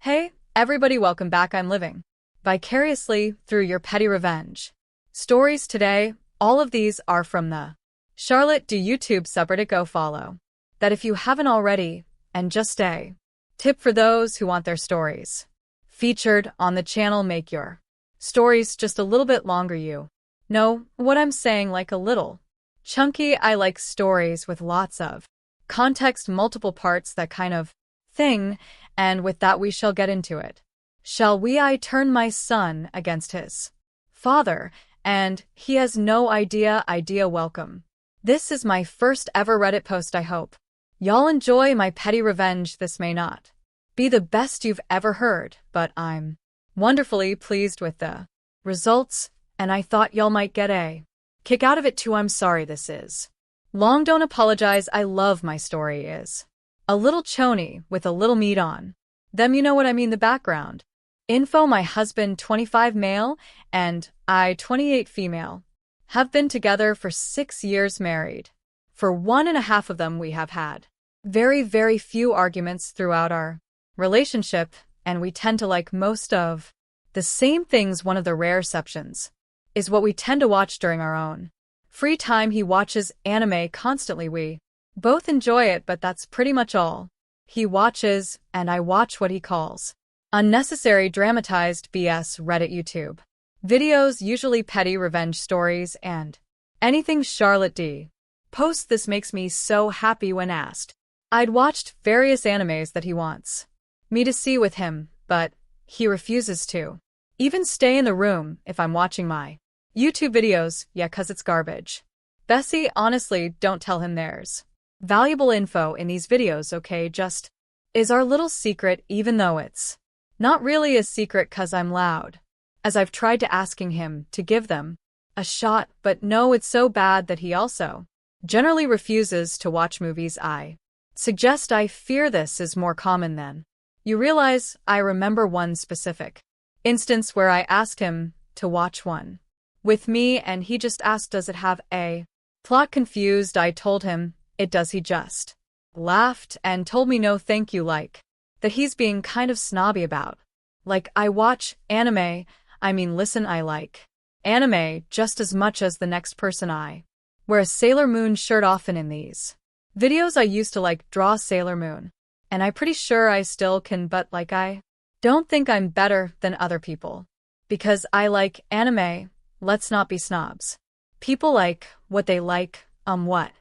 Hey, everybody, welcome back. I'm living vicariously through your petty revenge. Stories today, all of these are from the Charlotte D YouTube subreddit. Go follow that if you haven't already, and just a tip for those who want their stories featured on the channel. Make your stories just a little bit longer. You know what I'm saying, like a little chunky. I like stories with lots of context, multiple parts, that kind of thing. And with that, we shall get into it. Shall we? I turn my son against his father, and he has no idea. Welcome. This is my first ever Reddit post. I hope y'all enjoy my petty revenge. This may not be the best you've ever heard, but I'm wonderfully pleased with the results, and I thought y'all might get a kick out of it too. I'm sorry this is long. Don't apologize. I love my story is a little chony with a little meat on them. You know what I mean. The background info: my husband, 25, male, and I, 28, female, have been together for 6 years, married for 1.5 of them. We have had very few arguments throughout our relationship, and we tend to like most of the same things. One of the rare exceptions is what we tend to watch during our own free time. He watches anime constantly. We both enjoy it, but that's pretty much all he watches, and I watch what he calls unnecessary dramatized BS Reddit YouTube videos, usually petty revenge stories and anything Charlotte D posts. This makes me so happy. When asked, I'd watched various animes that he wants me to see with him, but he refuses to even stay in the room if I'm watching my YouTube videos. Yeah, 'cause it's garbage. Bessie, honestly, don't tell him there's valuable info in these videos, okay? Just is our little secret, even though it's not really a secret 'cause I'm loud, as I've tried to asking him to give them a shot, but no, it's so bad that he also generally refuses to watch movies I suggest. I fear this is more common than you realize. I remember one specific instance where I asked him to watch one with me, and he just asked, does it have a plot? Confused, I told him it does. He just laughed and told me no thank you, like that he's being kind of snobby about, like, I watch anime. I mean, listen, I like anime just as much as the next person. I wear a Sailor Moon shirt often in these videos. I used to like draw Sailor Moon, and I'm pretty sure I still can, but like, I don't think I'm better than other people because I like anime. Let's not be snobs. People like what they like. What?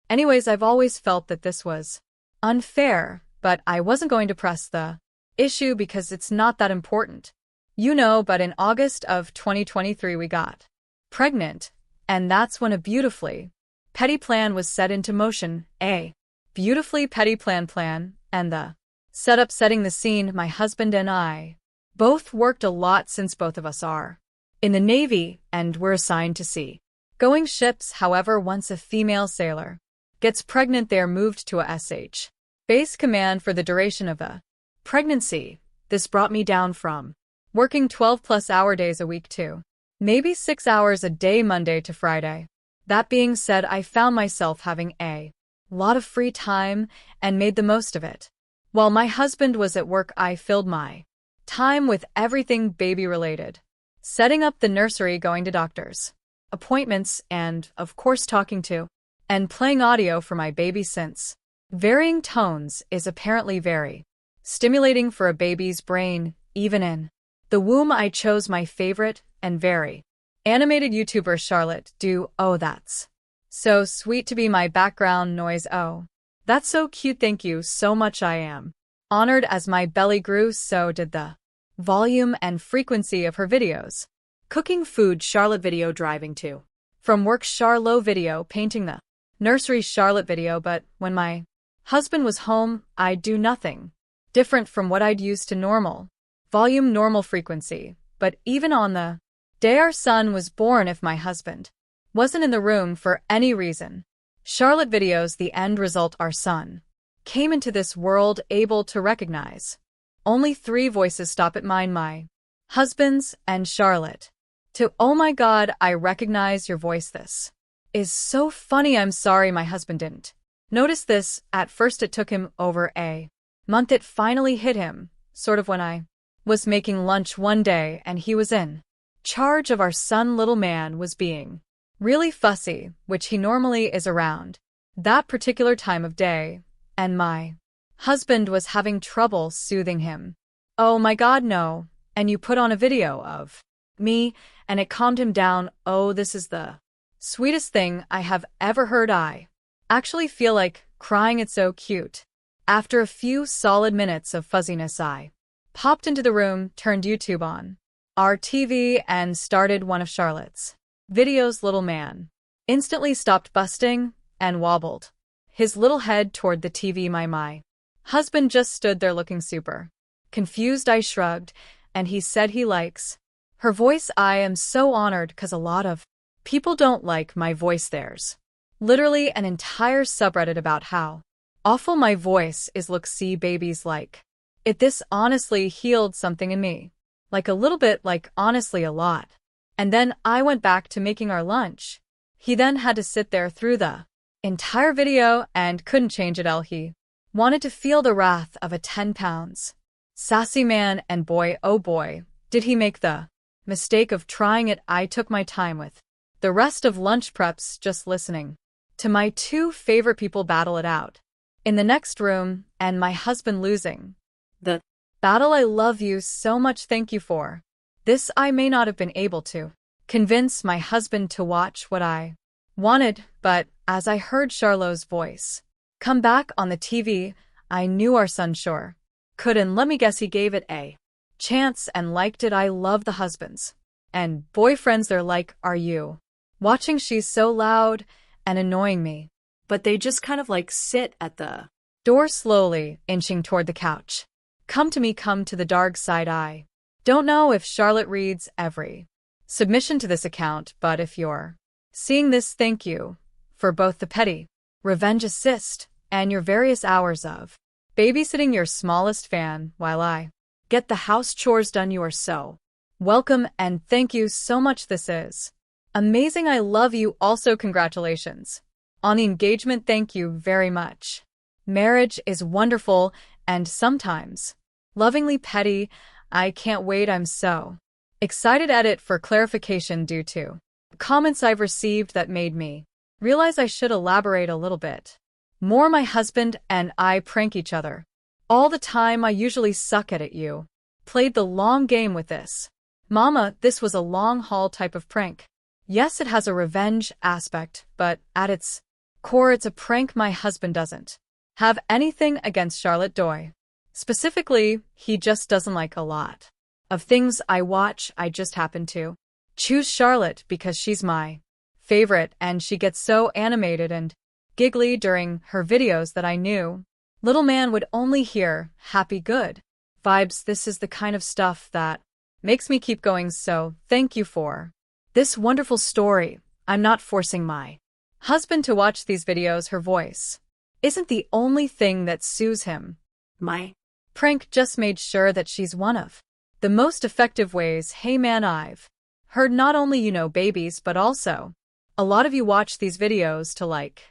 Anyways, I've always felt that this was unfair, but I wasn't going to press the issue because it's not that important, you know. But in August of 2023, we got pregnant, and that's when a beautifully petty plan was set into motion. A beautifully petty plan, and the setup, setting the scene. My husband and I both worked a lot since both of us are in the Navy and we're assigned to sea going ships. However, once a female sailor gets pregnant, they're moved to a SH base command for the duration of the pregnancy. This brought me down from working 12-plus-hour days a week to maybe 6 hours a day, Monday to Friday. That being said, I found myself having a lot of free time and made the most of it. While my husband was at work, I filled my time with everything baby-related, setting up the nursery, going to doctor's appointments, and, of course, talking to and playing audio for my baby. Since varying tones is apparently very stimulating for a baby's brain, even in the womb, I chose my favorite and very animated YouTuber, Charlotte D. Oh, that's so sweet to be my background noise. Oh, that's so cute. Thank you so much. I am honored. As my belly grew, so did the volume and frequency of her videos. Cooking food, Charlotte video. Driving to from work, Charlotte video. Painting the nursery, Charlotte video. But when my husband was home, I'd do nothing different from what I'd used to normal volume, normal frequency. But even on the day our son was born, if my husband wasn't in the room for any reason, Charlotte videos. The end result: our son came into this world able to recognize only 3 voices. Stop it, mine, my husband's, and Charlotte. To, oh my God, I recognize your voice. This is so funny. I'm sorry my husband didn't notice this at first. It took him over a month. It finally hit him. sort of when I was making lunch one day and he was in charge of our son. Little man was being really fussy, which he normally is around that particular time of day, and my husband was having trouble soothing him. Oh my God, no. And you put on a video of me, and it calmed him down. Oh, this is the sweetest thing I have ever heard. I actually feel like crying. It's so cute. After a few solid minutes of fuzziness, I popped into the room, turned YouTube on our TV, and started one of Charlotte's videos. Little man instantly stopped busting and wobbled his little head toward the TV. My husband just stood there looking super confused. I shrugged, and he said he likes her voice. I am so honored because a lot of people don't like my voice. There's literally an entire subreddit about how awful my voice is. Look, see, babies like it. This honestly healed something in me. Like a little bit, like honestly a lot. And then I went back to making our lunch. He then had to sit there through the entire video and couldn't change it. He wanted to feel the wrath of a 10 pounds sassy man, and boy, oh boy, did he make the mistake of trying it. I took my time with the rest of lunch preps, just listening to my two favorite people battle it out in the next room, and my husband losing the battle. I love you so much. Thank you for this. I may not have been able to convince my husband to watch what I wanted, but as I heard Charlotte's voice come back on the TV, I knew our son sure could, and let me guess, he gave it a chance and liked it. I love the husbands and boyfriends. They're like, are you watching? She's so loud and annoying me. But they just kind of like sit at the door, slowly inching toward the couch. Come to me, come to the dark side. I don't know if Charlotte reads every submission to this account, but if you're seeing this, thank you for both the petty revenge assist and your various hours of babysitting your smallest fan while I get the house chores done. You are so welcome, and thank you so much. This is amazing. I love you. Also, congratulations on the engagement. Thank you very much. Marriage is wonderful and sometimes lovingly petty. I can't wait. I'm so excited. Edit for clarification due to comments I've received that made me realize I should elaborate a little bit more. My husband and I prank each other all the time. I usually suck at it. You played the long game with this. Mama, this was a long haul type of prank. Yes, it has a revenge aspect, but at its core, it's a prank. My husband doesn't have anything against Charlotte Doy. Specifically, he just doesn't like a lot of things I watch. I just happen to choose Charlotte because she's my favorite, and she gets so animated and giggly during her videos that I knew little man would only hear happy, good vibes. This is the kind of stuff that makes me keep going. So thank you for this wonderful story. I'm not forcing my husband to watch these videos. Her voice isn't the only thing that soothes him. My prank just made sure that she's one of the most effective ways. Hey man, I've heard not only babies, but also a lot of you watch these videos to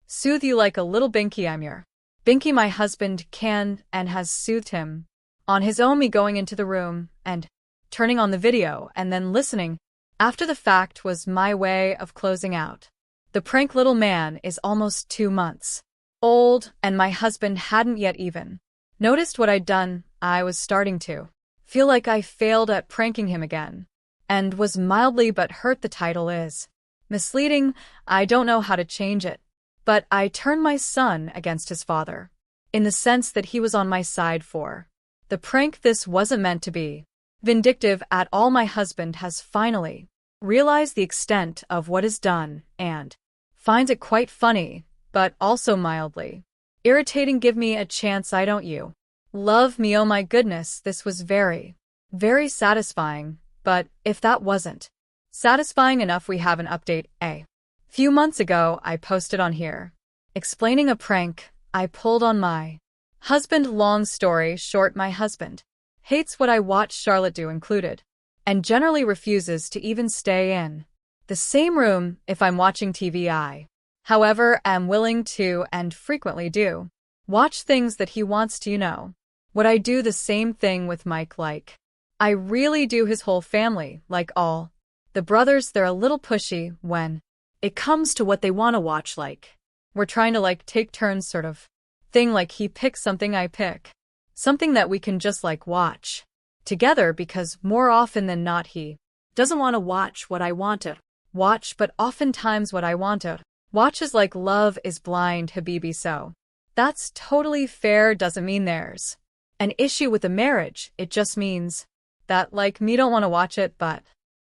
soothe you like a little binky. I'm your binky. My husband can and has soothed him on his own. Me going into the room and turning on the video and then listening after the fact was my way of closing out the prank. Little man is almost 2 months old, and my husband hadn't yet even noticed what I'd done. I was starting to feel like I failed at pranking him again and was mildly but hurt. The title is misleading. I don't know how to change it, but I turned my son against his father in the sense that he was on my side for the prank. This wasn't meant to be vindictive at all. My husband has finally realized the extent of what is done and finds it quite funny, but also mildly irritating. Give me a chance. I don't you love me? Oh my goodness, this was very, very satisfying. But if that wasn't satisfying enough, we have an update. A few months ago, I posted on here explaining a prank I pulled on my husband. Long story short, my husband hates what I watch Charlotte do included, and generally refuses to even stay in the same room if I'm watching TV. I, however, am willing to and frequently do watch things that he wants to. Would I do the same thing with Mike? Like, I really do. His whole family, like all the brothers, they're a little pushy when it comes to what they want to watch. Like, we're trying to like take turns sort of thing. Like he picks something, I pick something that we can just like watch together, because more often than not he doesn't want to watch what I want to watch, but oftentimes what I want to watch is like Love is Blind, Habibi. So that's totally fair. Doesn't mean there's an issue with the marriage. It just means that like me don't want to watch it, but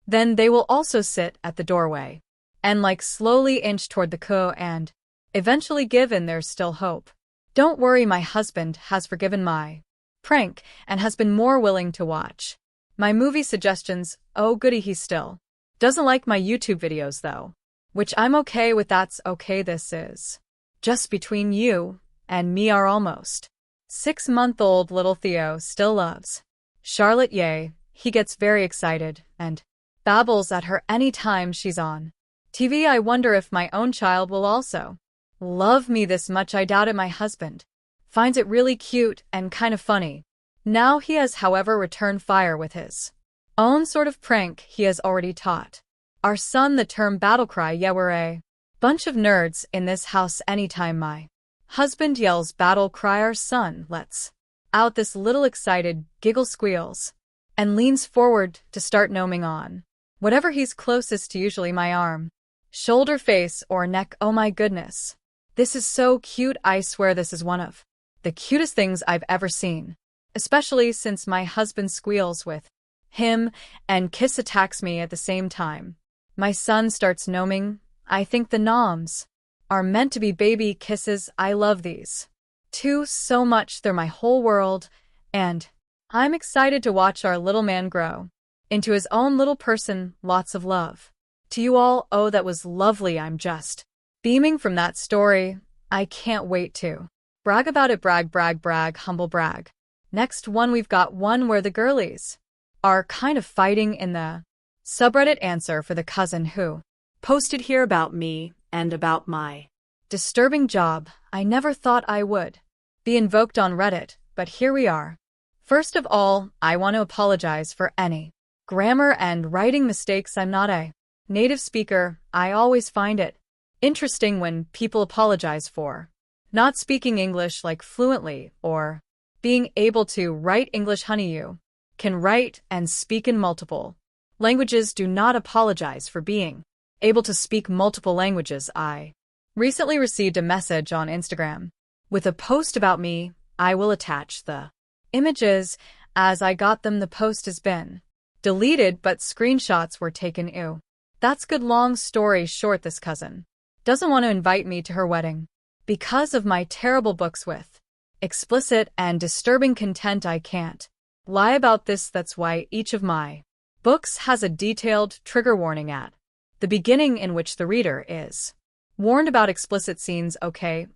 then they will also sit at the doorway and like slowly inch toward the co and eventually give in. There's still hope. Don't worry, my husband has forgiven my prank and has been more willing to watch my movie suggestions. Oh goody, he still doesn't like my YouTube videos though, which I'm okay with. That's okay. This is just between you and me. Our almost 6-month-old little Theo still loves Charlotte. Yay, he gets very excited and babbles at her anytime she's on TV. I wonder if my own child will also love me this much. I doubt it. My husband finds it really cute and kind of funny. Now he has, however, returned fire with his own sort of prank. He has already taught our son the term battle cry. Yeah, we're a bunch of nerds in this house. Anytime my husband yells battle cry, our son lets out this little excited giggle, squeals, and leans forward to start gnoming on whatever he's closest to, usually my arm, shoulder, face, or neck. Oh my goodness. This is so cute. I swear this is one of the cutest things I've ever seen, especially since my husband squeals with him and kiss attacks me at the same time. My son starts gnoming. I think the noms are meant to be baby kisses. I love these two so much. They're my whole world, and I'm excited to watch our little man grow into his own little person. Lots of love to you all. Oh, that was lovely. I'm just beaming from that story. I can't wait to brag about it. Brag, brag, brag, humble brag. Next one, we've got one where the girlies are kind of fighting in the subreddit. Answer for the cousin who posted here about me and about my disturbing job. I never thought I would be invoked on Reddit, but here we are. First of all, I want to apologize for any grammar and writing mistakes. I'm not a native speaker. I always find it interesting when people apologize for not speaking English like fluently or being able to write English. Honey, you can write and speak in multiple languages. Do not apologize for being able to speak multiple languages. I recently received a message on Instagram with a post about me. I will attach the images as I got them. The post has been deleted, but screenshots were taken. Ew. That's good. Long story short, this cousin doesn't want to invite me to her wedding because of my terrible books with explicit and disturbing content. I can't lie about this. That's why each of my books has a detailed trigger warning at the beginning in which the reader is warned about explicit scenes. Okay.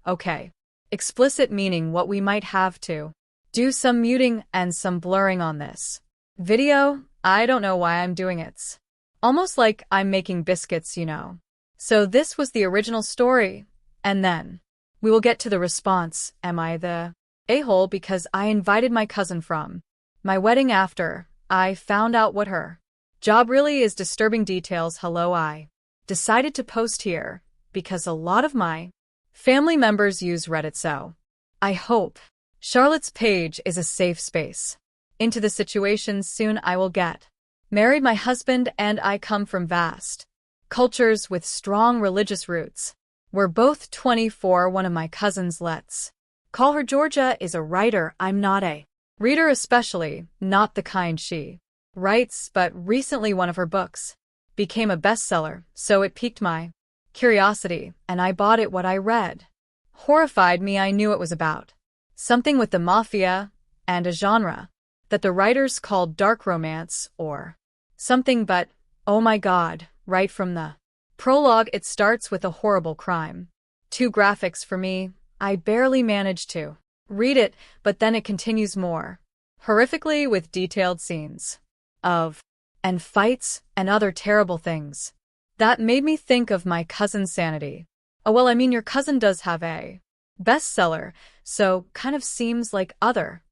Explicit meaning what we might have to do some muting and some blurring on this video. I don't know why I'm doing it. It's almost like I'm making biscuits, you know. So this was the original story, and then we will get to the response. Am I the a-hole because I invited my cousin from my wedding after I found out what her job really is? Disturbing details. Hello, I decided to post here because a lot of my family members use Reddit, so I hope Charlotte's page is a safe space into the situation. Soon I will get married. My husband and I come from vast cultures with strong religious roots. We're both 24. One of my cousins, let's call her Georgia, is a writer. I'm not a reader, especially not the kind she writes, but recently one of her books became a bestseller, so it piqued my curiosity, and I bought it. What I read horrified me. I knew it was about something with the mafia and a genre that the writers called dark romance or something, but oh my God, right from the prologue it starts with a horrible crime. Too graphics for me. I barely managed to read it, but then it continues more horrifically with detailed scenes of and fights and other terrible things. That made me think of my cousin's sanity. Oh well, I mean, your cousin does have a bestseller, so kind of seems like other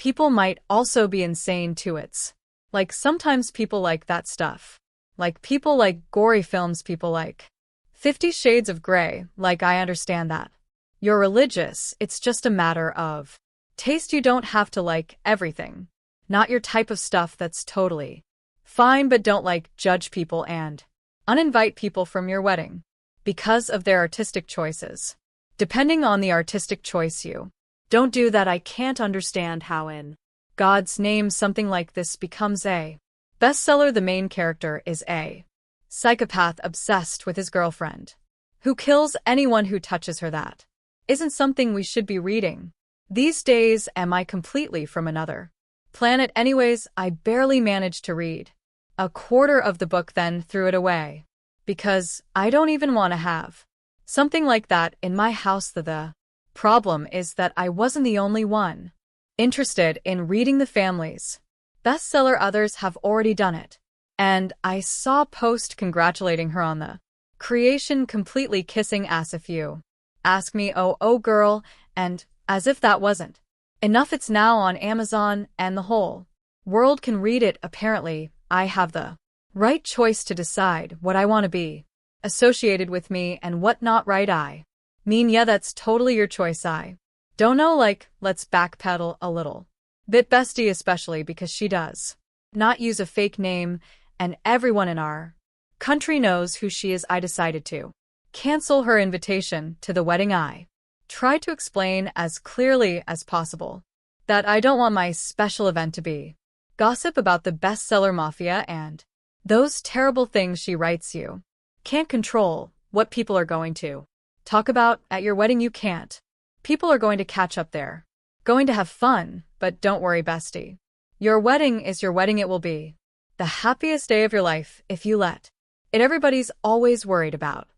people might also be insane too. It's like sometimes people like that stuff. Like people like gory films, people like 50 Shades of Grey, like I understand that. You're religious, it's just a matter of taste. You don't have to like everything. Not your type of stuff, that's totally fine, but don't like judge people and uninvite people from your wedding because of their artistic choices. Depending on the artistic choice, you don't do that. I can't understand how in God's name something like this becomes a bestseller. The main character is a psychopath obsessed with his girlfriend, who kills anyone who touches her. That isn't something we should be reading these days. Am I completely from another planet? Anyways, I barely managed to read a quarter of the book, then threw it away. Because I don't even want to have something like that in my house. The problem is that I wasn't the only one interested in reading the family's bestseller. Others have already done it. And I saw a post congratulating her on the creation, completely kissing ass if you ask me. Oh girl, and as if that wasn't enough, it's now on Amazon and the whole world can read it. Apparently, I have the right choice to decide what I want to be associated with me and what not. Right? I mean, yeah, that's totally your choice. I don't know, like, let's backpedal a little bit, bestie, especially because she does not use a fake name and everyone in our country knows who she is. I decided to cancel her invitation to the wedding. I tried to explain as clearly as possible that I don't want my special event to be gossip about the bestseller mafia and those terrible things she writes. You can't control what people are going to talk about at your wedding. You can't. People are going to catch up. They're going to have fun, but don't worry, bestie. Your wedding is your wedding. It will be the happiest day of your life if you let it. Everybody's always worried about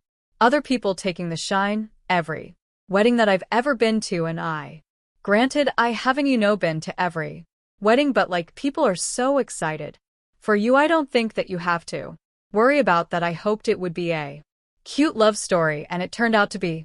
other people taking the shine. Every wedding that I've ever been to, and granted, I haven't, been to every wedding, but like people are so excited for you. I don't think that you have to worry about that. I hoped it would be a cute love story, and it turned out to be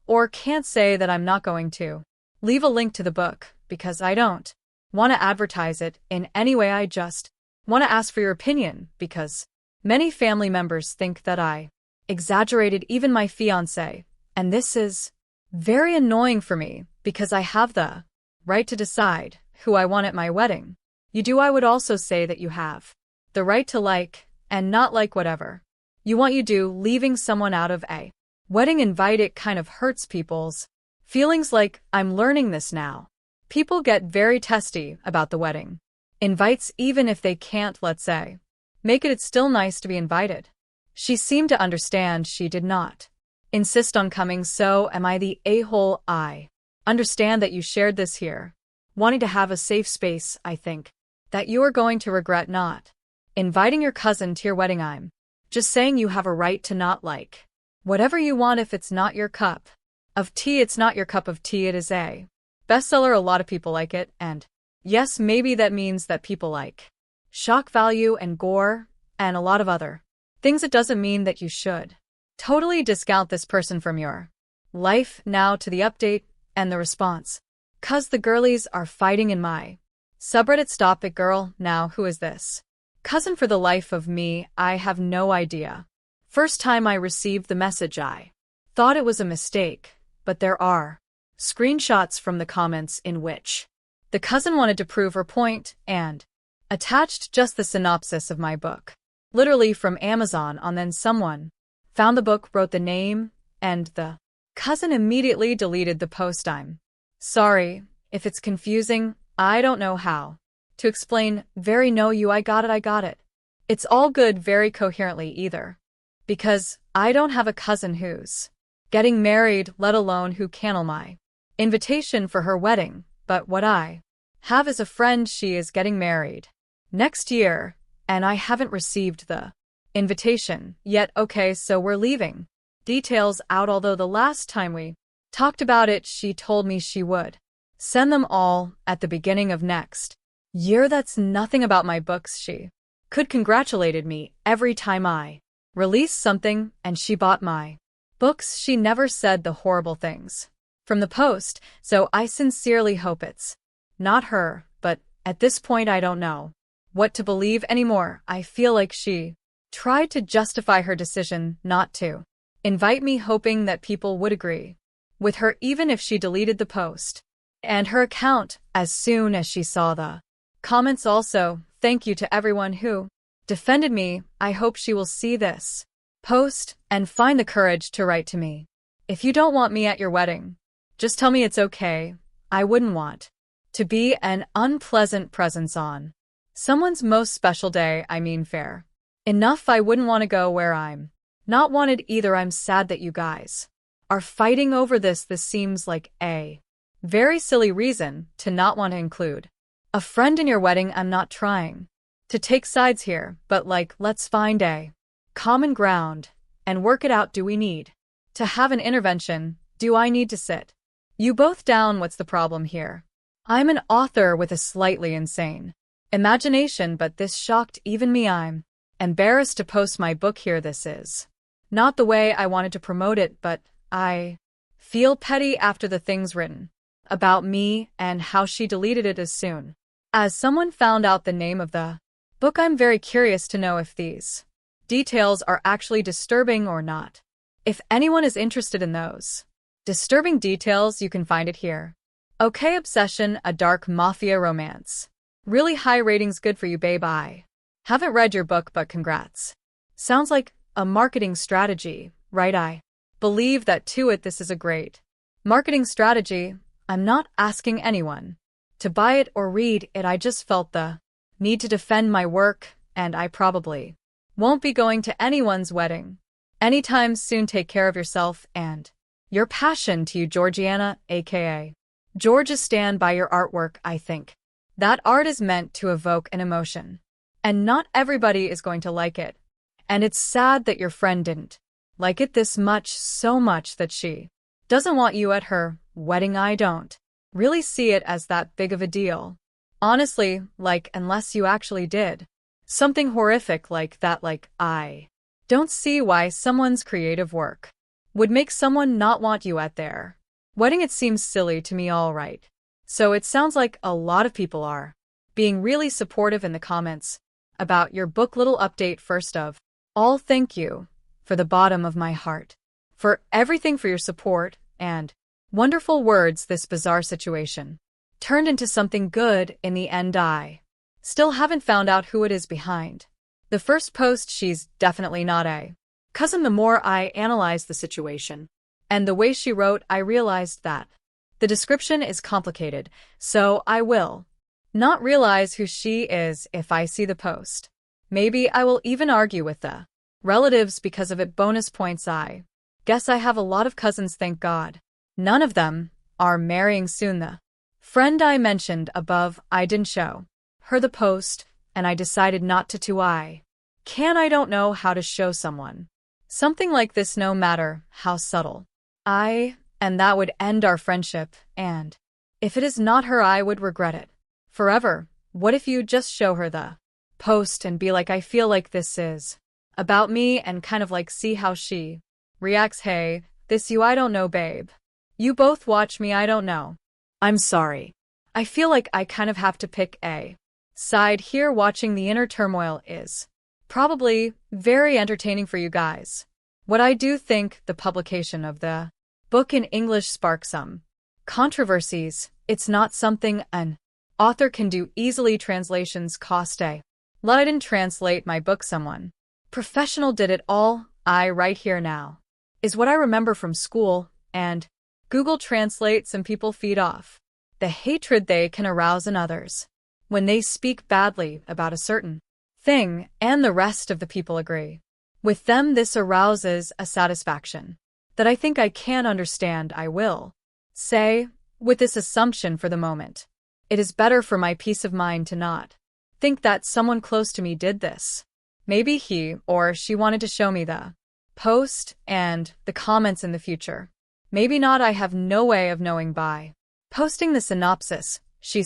or can't say that I'm not going to leave a link to the book because I don't want to advertise it in any way. I just want to ask for your opinion because many family members think that I exaggerated, even my fiancé, and this is very annoying for me because I have the right to decide who I want at my wedding. You do. I would also say that you have the right to like and not like whatever you want. You do. Leaving someone out of a wedding invite, it kind of hurts people's feelings. Like, I'm learning this now. People get very testy about the wedding invites, even if they can't, let's say, make it. It's still nice to be invited. She seemed to understand. She did not insist on coming. So am I the a-hole? I understand that you shared this here, wanting to have a safe space. I think that you are going to regret not inviting your cousin to your wedding. I'm just saying you have a right to not like whatever you want. If it's not your cup of tea, it's not your cup of tea. It is a bestseller. A lot of people like it, and yes, maybe that means that people like shock value and gore and a lot of other things. It doesn't mean that you should totally discount this person from your life. Now to the update and the response. 'Cause the girlies are fighting in my subreddit. Stop it, girl. Now who is this cousin? For the life of me, I have no idea. First time I received the message, I thought it was a mistake, but there are screenshots from the comments in which the cousin wanted to prove her point and attached just the synopsis of my book, literally from Amazon. On then someone found the book, wrote the name, and the cousin immediately deleted the post. I'm sorry if it's confusing. I don't know how to explain. Very no, you. I got it. It's all good. Very coherently either. Because I don't have a cousin who's getting married, let alone who canceled my invitation for her wedding. But what I have is a friend. She is getting married next year, and I haven't received the invitation yet. Okay, so we're leaving details out, although the last time we talked about it, she told me she would send them all at the beginning of next year. That's nothing about my books. She could congratulated me every time I released something, and she bought my books. She never said the horrible things from the post, so I sincerely hope it's not her, but at this point I don't know what to believe anymore. I feel like she tried to justify her decision not to invite me, hoping that people would agree with her even if she deleted the post and her account as soon as she saw the comments. Also, thank you to everyone who defended me. I hope she will see this post and find the courage to write to me. If you don't want me at your wedding, just tell me it's okay. I wouldn't want to be an unpleasant presence on someone's most special day. I mean, fair enough. I wouldn't want to go where I'm not wanted either. I'm sad that you guys are fighting over this. This seems like a very silly reason to not want to include a friend in your wedding. I'm not trying to take sides here, but let's find a common ground and work it out. Do we need to have an intervention? Do I need to sit you both down? What's the problem here? I'm an author with a slightly insane imagination, but this shocked even me. I'm embarrassed to post my book here. This is not the way I wanted to promote it, but I feel petty after the things written about me and how she deleted it as soon as someone found out the name of the book. I'm very curious to know if these details are actually disturbing or not. If anyone is interested in those disturbing details, you can find it here. Okay, Obsession, a dark mafia romance. Really high ratings. Good for you, babe. I haven't read your book, but congrats. Sounds like a marketing strategy, right? I believe that too. This is a great marketing strategy. I'm not asking anyone to buy it or read it. I just felt the need to defend my work, and I probably won't be going to anyone's wedding anytime soon. Take care of yourself and your passion. To you, Georgiana, aka Georgia. Stand by your artwork. I think that art is meant to evoke an emotion, and not everybody is going to like it. And it's sad that your friend didn't like it this much, so much that she doesn't want you at her wedding. I don't really see it as that big of a deal. Honestly, unless you actually did something horrific like that, I don't see why someone's creative work would make someone not want you at their wedding. It seems silly to me. All right. So it sounds like a lot of people are being really supportive in the comments about your book. Little update. First of all, thank you for the bottom of my heart for everything, for your support and wonderful words. This bizarre situation turned into something good in the end. I still haven't found out who it is behind the first post. She's definitely not a cousin. The more I analyzed the situation and the way she wrote, I realized that the description is complicated, so I will not realize who she is if I see the post. Maybe I will even argue with the relatives because of it. Bonus points. I guess I have a lot of cousins, thank God. None of them are marrying soon. The friend I mentioned above, I didn't show her the post, and I decided not to. I don't know how to show someone something like this, no matter how subtle. And that would end our friendship, and if it is not her, I would regret it forever. What if you just show her the post and be like, I feel like this is about me, and kind of see how she reacts. Hey, this you, I don't know, babe. You both watch me, I don't know. I'm sorry. I feel like I kind of have to pick a side here. Watching the inner turmoil is probably very entertaining for you guys. What I do think the publication of the book in English sparked some controversies. It's not something an author can do easily. Translations cost a lot. I didn't translate my book. Someone professional did it all. I right here now is what I remember from school, and Google Translate. Some people feed off the hatred they can arouse in others when they speak badly about a certain thing, and the rest of the people agree with them. This arouses a satisfaction that I think I can understand. I will say, with this assumption for the moment, it is better for my peace of mind to not think that someone close to me did this. Maybe he or she wanted to show me the post and the comments in the future. Maybe not. I have no way of knowing. By posting the synopsis, he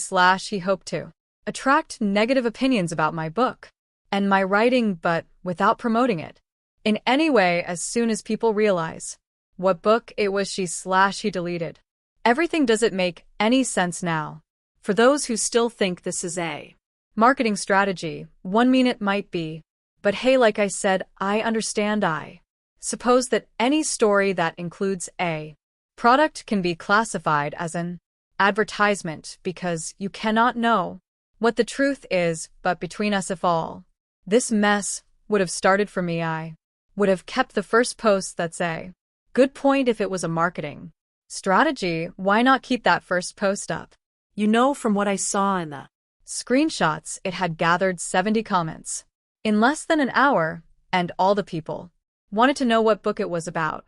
hoped to attract negative opinions about my book and my writing, but without promoting it in any way. As soon as people realize what book it was, he deleted everything. Does it make any sense now? For those who still think this is a marketing strategy, 1 minute might be. But hey, like I said, I understand. I suppose that any story that includes a product can be classified as an advertisement because you cannot know what the truth is. But between us, if all this mess would have started for me, I would have kept the first post. That's a good point. If it was a marketing strategy, why not keep that first post up? From what I saw in the screenshots, it had gathered 70 comments in less than an hour, and all the people wanted to know what book it was about.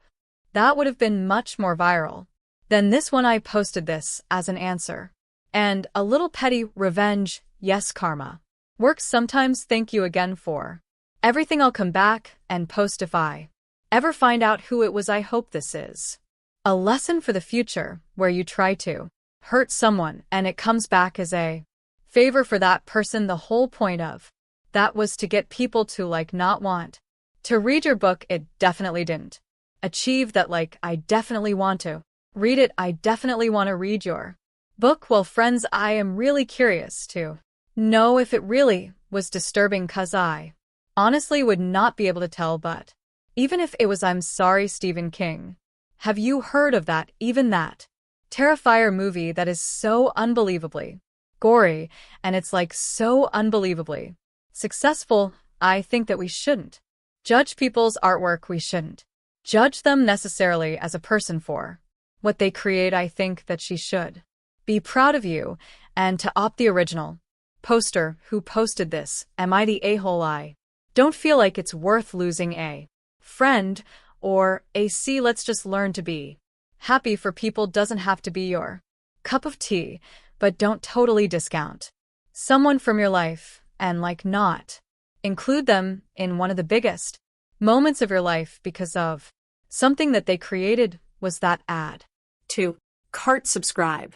That would have been much more viral than this one. I posted this as an answer. And a little petty revenge. Yes, karma works sometimes. Thank you again for everything. I'll come back and post if I ever find out who it was. I hope this is a lesson for the future, where you try to hurt someone and it comes back as a favor for that person. The whole point of that was to get people to not want to read your book. It definitely didn't achieve that. I definitely want to read it. I definitely want to read your book. Well, friends, I am really curious to know if it really was disturbing, cause I honestly would not be able to tell. But even if it was, I'm sorry, Stephen King. Have you heard of that? Even that Terrifier movie that is so unbelievably gory, and it's so unbelievably successful. I think that we shouldn't judge people's artwork. We shouldn't judge them necessarily as a person for what they create. I think that she should be proud of you and to opt the original poster who posted this. Am I the a-hole? I don't feel like it's worth losing a friend or a C. Let's just learn to be happy for people. Doesn't have to be your cup of tea, but don't totally discount someone from your life and not include them in one of the biggest moments of your life because of something that they created. Was that ad to cart? Subscribe.